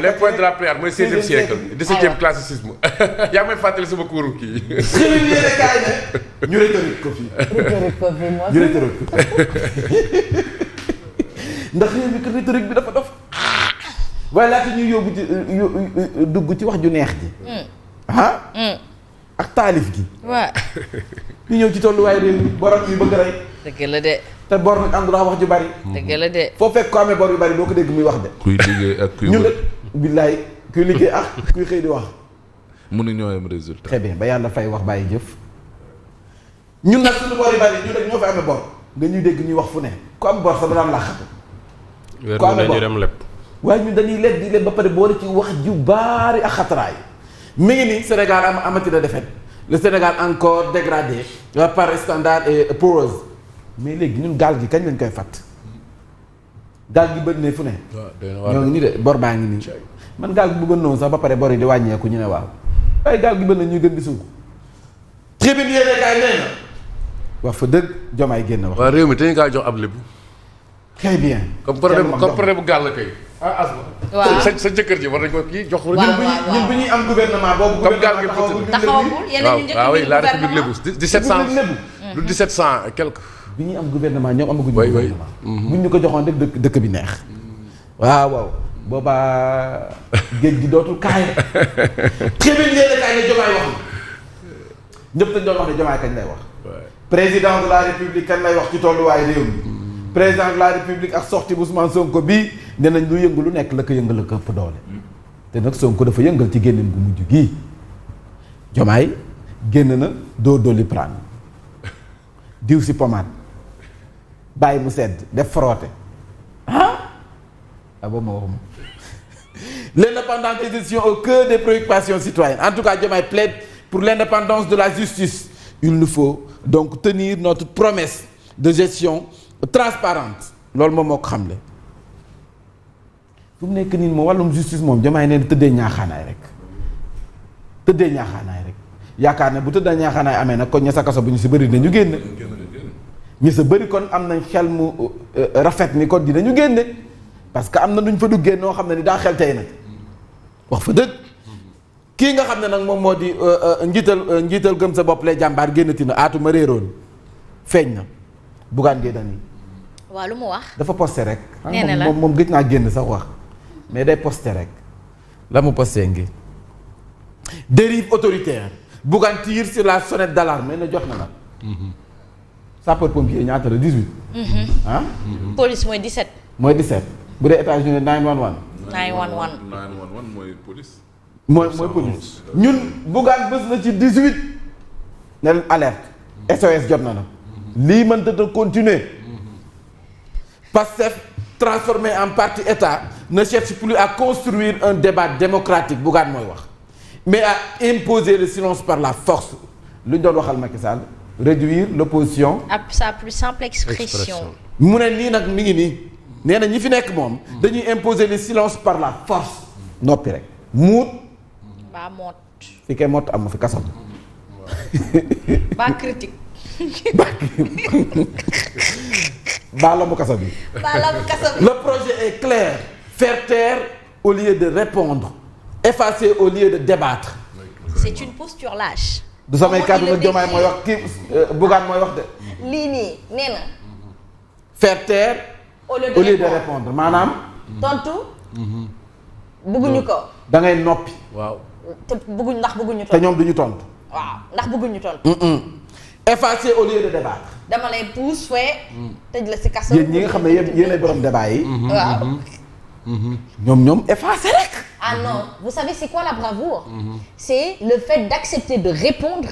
les points de la prière mooy 16e siècle 17e classicisme yaa may fàttali sama kuuru kii. xëy na kaay ne ñu rhétorique ko fii. ñu rhétorique ko ndax rhétorique bi dafa dof waaye laata ñuy yóbbu ci dugg ci wax ju neex ji. ak taalif gi. waaw. ñu ñëw ci tolluwaay réew mi borom yi bëgg rey. dëgg la de. te bor nag am wax ju bari. dëgg la de. foo fekk ko amee bor yu bari doo ko dégg muy wax de. kuy liggéey ak kuy ñun nag billaay kuy liggéey ak kuy xëy di wax. mënuñoo am résultat. très bien ba yàlla fay wax bàyyi jëf. ñun nag suñu bor yu bari ñun rek ñoo fi amee bor nga ñuy dégg ñuy wax fu ne ku am bor sax da daan laaxatu. ku amee bor ñu dem lépp. waaye ñun dañuy leb di leb ba pare boole ci wax ju baari ak xatraay mi ngi ni Sénégal amati na défaite le Sénégal encore dégradé par Standard et Poor's mais léegi ñun gaal gi kañ lañ koy fàtt gaal gi bët ne fu ne. ñoo ngi nii de bor baa ngi nii man gaal gi bëggoon noonu sax ba pare bor yi di wàññeeku ñu ne waaw waaye gaal gi bët na ñuy gën di suuf. tribune yéene kaay nee na wax fa dëgg Diomaye génn wax. waaw réew mi te ñu kaa jox ab lébu. très bien. comme problème bu gàll kay. Asma. waaw sa jëkkër ji war nañ ko kii jox. waaw ñun bu ñuy am gouvernement boobu. comme gaal gi taxawagul yeneen ñu njëkk waaw ñu la république lébu 1700 lu 1700 et quelque. bi ñuy am gouvernement ñoom amaguñu gouvernement. buñ ñu ko joxoon rek dëkk bi neex. waaw boobaa géej gi dootul kaay. tribune yéene kaay ne Diomaye wax ñëpp dañ doon wax ne Diomaye kañ lay wax. président de la république kañ lay wax ci tolluwaay réew mi. président de la république ak sortie bu Ousmane Sonko bii nee nañ lu yëngu lu nekk la ko yëngal la ko ëpp doole. te nag Sonko dafa yëngal ci génneen gu mujj gii. Diomaye génn na doo dolli prane diw si pommade bàyyi mu sedd def frotté boobu ma waxuma. L'indépendance des décisions au cœur des préoccupations citoyennes en tout cas Diomaye plaide pour l'indépendance de la justice il nous faut donc tenir notre promesse de gestion transparente loolu moom moo ko xamle fu mu nekk nii moom wàllum justice moom Diomaye nee na tëddee ñaaxaanaay rek yaakaar ne bu tëddee ñaaxaanaay amee nag kon ña sa kaso bu ñu si bëri dinañu génne ñi sa bëri kon am nañ xel mu rafet ni kon dinañu génne parce que am na duñ fa duggee noo xam ne ni daa xel tey nag wax fa dëgg kii nga xam ne nag moom moo di njiital gëm sa bopp lay jàmbaar génnati na aatuma réeroon feeñ na Bougane Gueye Dany waaw lu mu wax. dafa posté rek. nee na la moom gëj naa génn sax wax mais day posté rek la mu posté ngi dérive autoritaire Bougane tire sur la sonnette d'alarme na jot na nag. sapeur pompier ñaata la 18. police mooy 17. mooy 17 bu dee États-Unis 911. 911 mooy police. mooy police ñun Bougane bës na ci 18 ne leen alerte SOS jot na lii mënta te continuer Pastef transformé en parti État ne cherche plus à construire un débat démocratique Bougane mooy wax mais à imposer le silence par la force lu ñu doon waxal Macky Sall réduire l'opposition à sa plus simple expression. mu ne nii nag mi ngi nii nee na ñi fi nekk moom dañuy imposer le silence par la force noppi rek muut ba moot. fi kay mott am fi kasam ba critique. baalamu kasa bi. Le projet est clair. Faire taire au lieu de répondre. Effacer au lieu de débattre. C'est une posture lâche. du samay kàddu nag Diomaye mooy wax kii Bougane mooy wax de. lii nii nee na. Faire taire au lieu de répondre maanaam. tontu. bëgguñu ko. da ngay noppi. waaw. te bëgguñu ndax bëgguñu te tontu. ñoom duñu tontu. waaw ndax bëgguñu tontu. Effacer au lieu de débattre. dama lay pousse fee. tëj la si kaso. yéen ñi nga xam ne yéenay borom débat yi. waaw. ñoom effacer rek. Ah non, vous savez c'est quoi la bravoure? C'est le fait d'accepter de répondre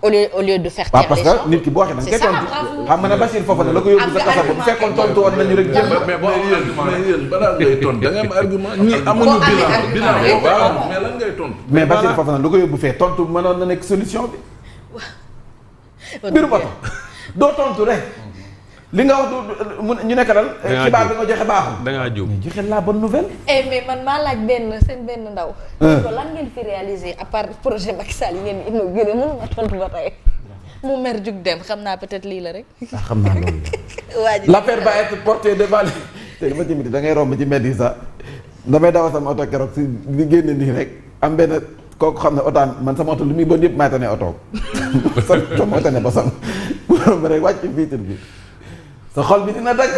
au lieu de faire taire parce les gens. que nit ki boo waxee da nga koy C'est ça la tontu bravoure. xam nga ne Bachir Fofana la ko yóbbu sa kasa bu fekkoon tontu woon nañu rek jël. mais yéen balaa ngay tontu da nga am argument ñii amuñu bilan waaw mais lan ngay tontu. mais Bachir Fofana lu ko yóbbu fee tontu mënoon na nekk solution bi. mbiru boto doo tontu rek. li nga wax ñu nekk dal xibaar bi nga joxe baaxul. da ngaa jóg mais joxe la bonne nouvelle. mais man maa laaj seen benn ndaw. ko lan ngeen fi réaliser à part projet Macky Sall yi ngeen di inauguré mënu ma tontu ba tey mu mer jug dem xam naa peut-être lii la rek. xam naa loolu waa ji l'affaire va être portée devant te dama timide da ngay romb ci mbedd yi sax damay dawal sama oto keroog si di génne nii rek am benn kooku xam ne otaan man sama oto lu muy bon yëpp maa tane oto sama tane ba sam ma rek wàcc vitre bi sa xol bi dina dagg.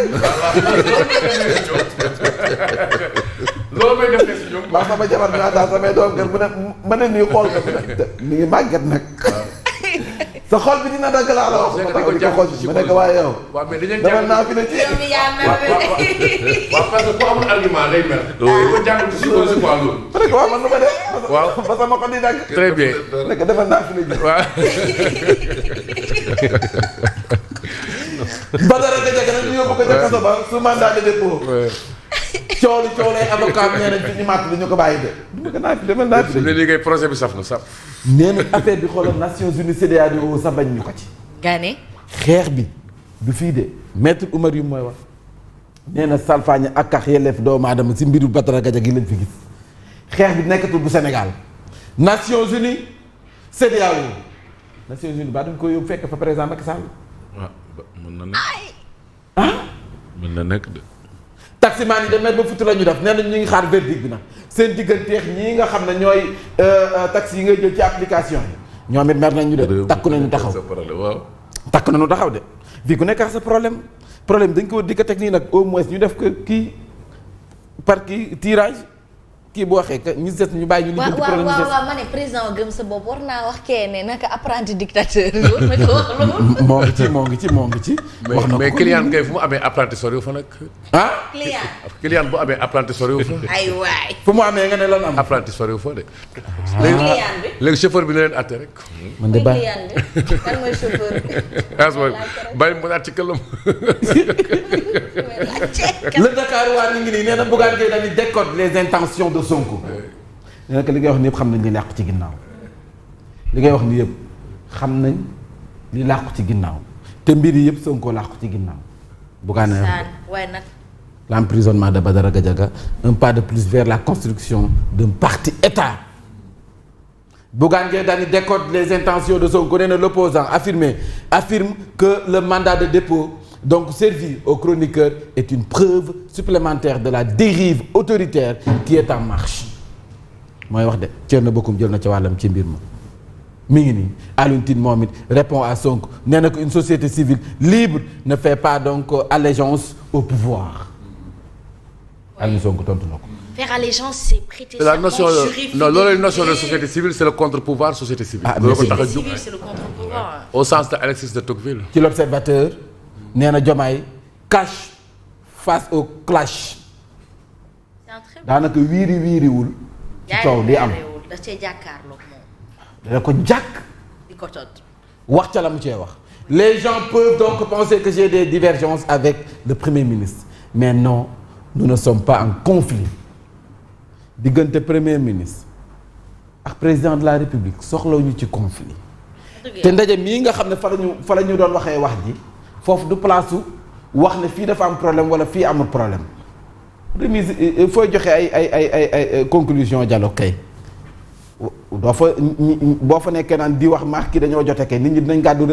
loolu may def si ñoom. maa sama jabar bi daal samay doom kër mu ne ma ne nii xool ko mi ngi màgget nag. sa xol bi dina dagg laa la wax. ma taxaw di ko xool ma nekk waaye yow. waaw mais dañuy dama naa fi ne ci. waaw parce que ku amul argument day mer. loolu ko jàng ci psychologie quoi loolu. ma ne ko waaw man nu ma def. waaw ba sama xol di dagg. très bien. nekk dafa naa fi ne ji. waaw. Badara Gadiaga nag ñu yóbbu ko ca kaso ba su mandat de dépôt. coow lay avocat nee nañ fi ñu màtt ñu ko bàyyi de. du ma naa fi demal naa fi de. liggéey projet bi saf na saf. nee na affaire bi xoolal Nations Unies CEDEAO sa bañ ñu ko ci. Gane. xeex bi du fii de maître Oumar yu mooy wax nee na salfaañe ak ak yelleef doomu aadama si mbiru Badara Gadiaga gi lañ fi gis xeex bi nekkatul bu Sénégal Nations Unies CEDEAO Nations Unies ba dañ ko yóbbu fekk fa président Macky Sall. waaw mën na nekk. mën na nekk de. taximaan yi demee ba futu la ñu def nee nañ ñu ngi xaar verdict bi nag seen digganteex ñii nga xam ne ñooy taxi yi ngay jël ci application yi ñoom it mer nañ ñu de takku nañu taxaw waaw. takku nañu taxaw de fii ku nekk ak sa problème dañ ko di ko teg nii nag au moins ñu def ko kii par kii tirage kii bu waxee que ñu des ñu bàyyi ñu. liggéey problème waaw ma ne président gëm sa bopp war naa wax kee ne naka apprenti dictateur war na ko wax loolu. moo ngi ci. wax na ko mais client kay fu mu amee apprenti soriw fa nag. ah. client bu amee apprenti soriw fa. ay waay. fu mu amee nga ne lan am. apprenti soriw fa de. client bi. léegi chauffeur bi na leen àtte rek. man de bàyyi client bi kan mooy chauffeur bi. bàyyi mu naat ci këllam. le Dakar waa ni ngi nii nee na Bougane Gueye Dany décode les intentions de Sonko. nee na que li ngay wax ni yëpp xam nañ li làqu ci ginnaaw li ngay wax ni yëpp xam nañ li làqu ci ginnaaw te mbir yi yëpp Sonko làqu ci ginnaaw. Bougane waaye nag. l'emprisonnement de Badara Gadiaga un pas de plus vers la construction d'un parti État. Bougane Gueye Dany décode les intentions de Sonko nee na l'opposant affirme que le mandat de dépôt donc servi aux chroniqueurs est une preuve supplémentaire de la dérive autoritaire qui est en marche mooy wax de Thierno Bocoum jël na ci wàllam ci mbir ma mi ngi nii Alioune Tine moom it répond à Sonko nee na ko une société civile libre ne fait pas donc allégeance au pouvoir Alioune Sonko tontu na ko. Faire allégeance, c'est prêter la serment notion juré non loolu la notion de société civile c'est le contre-pouvoir société civile. mais ko tax a civile, jóg c'est le contre-pouvoir. au sens de Alexis de Tocqueville. ci l'observateur nee na Diomaye cache face au clash C'est un très bon. daanaka wiiriwul ci coow li am da cee jàkkaarloog moom. dana ko jàkk di ko toj. wax ca la mu cee wax les gens peuvent donc penser que j'ai des divergences avec le premier ministre mais non nous ne sommes pas en conflit diggante premier ministre ak président de la république soxlawuñu ci conflit te ndaje mii nga xam ne fa la ñu doon waxee wax ji foofu du place su wax ne fii dafa am problème wala fii amul problème remise fooy joxe ay conclusion dialogue kay doo fa boo fa nekkee naan di wax maax ki dañoo jote kay nit ñi dinañ gàddu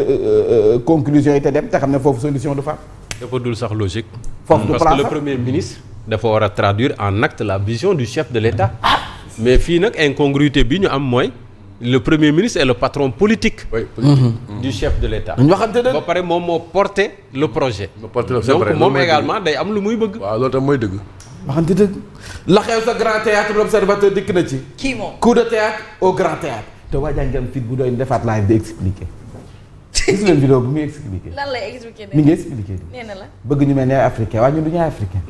conclusion yi te dem te xam ne foofu solution du fa dafa dul sax logique. foofu du parce place que le premier ministre dafa war a traduire en acte la vision du chef de l'État. mais fii nag incongruité bi ñu am mooy le premier ministre est le patron politique. oui du chef de l'État. dañ waxante dëgg ba pare moom moo porté le projet. c'est vrai donc moom également day am lu muy bëgg. waaw loolu tam mooy dëgg. waxante dëgg la xew sa grand théâtre l'observateur dikk na ci kii moom. coup de théâtre au grand théâtre te waajaa ngi am fit bu doy defaat live di expliquer gis ngeen vidéo bu muy expliquer lan lay expliquer mi ngi expliquer nee na la. bëgg ñu mel ne ay africain waaye ñun du ñu ay africain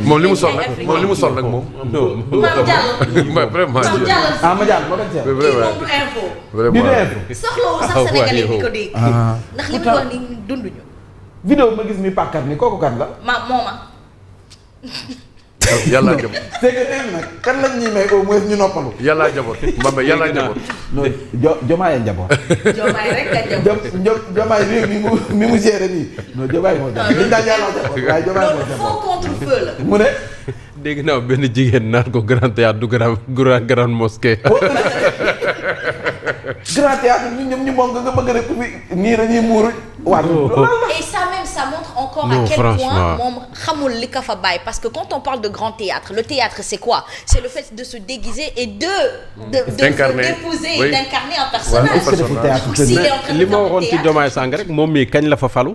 moom li mu sol nag moom li mu sol nag moom. Mame Diallo. vraiment. Mame Diallo. ah ma jàll ma bañ see kii moom du info. di vraiment. def soxlawul sax sénégalais di ko dégg. ah ndax li mu wax ni dunduñu. vidéo ma gis mi pàkkat ni kooku kan la mooma. yàllaa njaboot c'est que tey nag kan lañ ñuy may au moins ñu noppalu yàllaa njaboot Mbambe yàllaa njaboot. non jomaay njaboot Diomaye rek ka njaboot. jomaay réew mi mu géré nii non jomaay moo njaboot liñ daan yàlla njaboot waaye jomaay moo loolu njaboot faux contre feu la. mu ne dégg naa benn jigéen naan ko grand théâtre du grande mosquée. grand théâtre ñu ñoom ñu moom nga bëgg rek ku fi nii dañuy muuru waat Et ça même, ça montre encore Non, à quel franchement. point moom xamul li ka fa bàyyi parce que quand on parle de grand théâtre le théâtre c'est quoi? C'est le fait de se déguiser et D'incarner. d'épouser Oui. et d'incarner un personnage. est-ce que deful théâtre Donc, s'il est en train de li ma faire waxoon ci théâtre, Diomaye Sàng rek moom mii kañ la fa falu.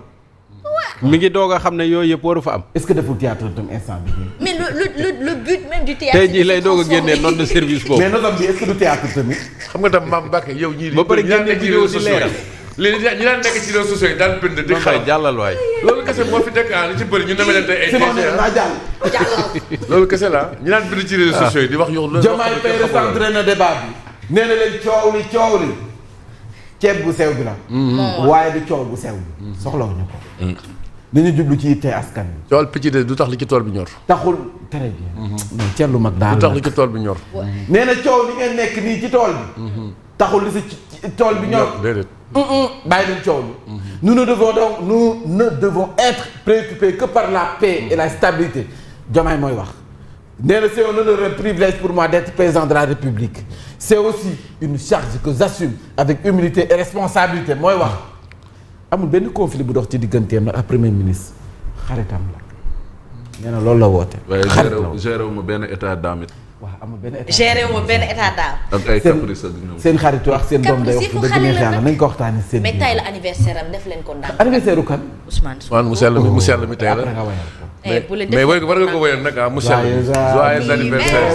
mi ngi doog a xam ne yooyu yëpp waru fa am. est-ce que deful théâtre tam instant bi. mais le but même du théâtre. tey c'est jii de lay se doog a transformer. génnee note de service boobu. mais notam bi est-ce que du théâtre tamit. xam nga tam Mame Mbacke yow ñii. ba pare ñi daan génne nekk ci vidéo réseaux di sociaux leeral. yi. ñi daan nekk ci réseaux sociaux yi daan bind di Mame xalam. Mbaye jàllal waay. loolu kese moo fi nekk li ci bëri ñu demee leen tey ay c'est bon nee naa jàll. loolu kese la ñi daan bind ci réseaux sociaux yi di wax yow. loolu Diomaye Faye recentré na débat bi. nee na leen coow li ceeb bu sew bi la. waaye du coow bu sew bi. soxlawuñu ko. dañu jublu ci yitte askan bi. coowal picc de du tax li ci tool bi ñor. taxul très bien. mais ceeb lu mag daal du tax li ci tool bi ñor. nee na coow li ngeen nekk nii ci tool bi. taxul li si tool bi ñor. déedéet. bàyyi leen coow li. nous ne devons être préoccupés que par la paix et la stabilité. Diomaye mooy wax. nee na c'est un honneur et un privilège pour moi d'être président de la République. c'est aussi une charge que j'assume avec humilité et responsabilité mooy wax. amul benn conflit bu dox ci digganteem nag ak premier ministre xaritam la. nee na loolu la woote. xarit la waaye géré wu ma benn état d'âme it. waaw amul benn état. géré wu ma benn état d'âme. ak ay caprice ak ñoom. seen xaritu ak seen doom day wax Caprice yi fu dëgg xale neex la yàlla nag. nañ ko waxtaanee seen mais biir. tey la anniversaire am def leen ko ndànk. anniversaire u kan. Ousmane Sonko. waaw mu sell mi tey la. après nga wayal ko. bu leen mais defee war nga ko wéyal nag ah mu sell mi. Joyeux joyeux anniversaire.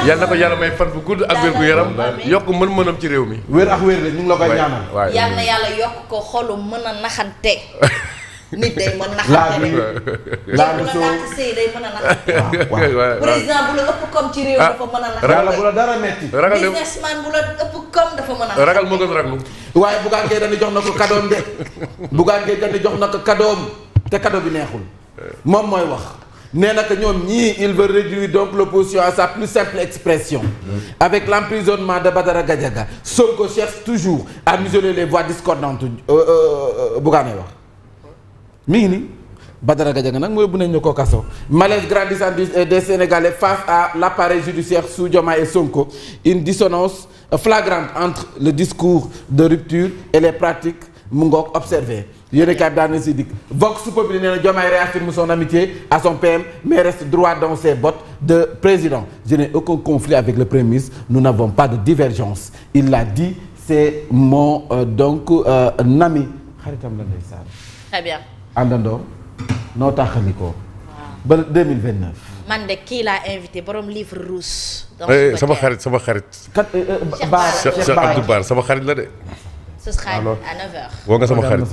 yal na ko yàlla may fan bu gudd ak wér gu yaram yokk mën-mënam ci réew mi. wér ak wér la ñu ngi la koy ñaanal. waaw yal na yàlla yokk ko xolu mën a naxante. nit day mën laa naxante bi de. laa bu bi la soo dàq sëy day mën a naxante. waaw. président bu la ëpp comme ci réew dafa mën a yàlla bu naxante. la dara metti. ragal de businessman bu la ëpp comme dafa mën a naxante. ragal moo gën raglu. waaye Bougane Gueye Dany jox na ko kadoom de. Bougane Gueye Dany jox na ko kadoom te kado bi neexul. moom mooy wax. nee na que ñoom ñii il veut réduire donc l'opposition à sa plus simple expression. avec l'emprisonnement de Badara Gadiaga Sonko cherche toujours à museler les voix discordantes Bougane wax. mi ngi nii Badara Gadiaga nag mooy bu nañ ñu ko kaso. malaise grandissant des Sénégalais face à l'appareil judiciaire sous Diomaye et Sonko une dissonance flagrante entre le discours de rupture et les pratiques mu ngoog observé yéen kaay bi daan na si dikk Vox Populi nee na Diomaye réaffirme son amitié à son PM mais reste droit dans ses bottes de président. Je n'ai aucun conflit avec le Premier ministre, nous n'avons pas de divergence. Il l'a dit, c'est mon ami xaritam la ndeysaan. Très bien. àndandoo noo taxalikoo ba 2029. man de kii laa invité borom livre rouge. sama xarit kat Baar Cheikh Abdou Bar sama xarit la de. Ce sera Alors. à 9h. woo nga sama xarit.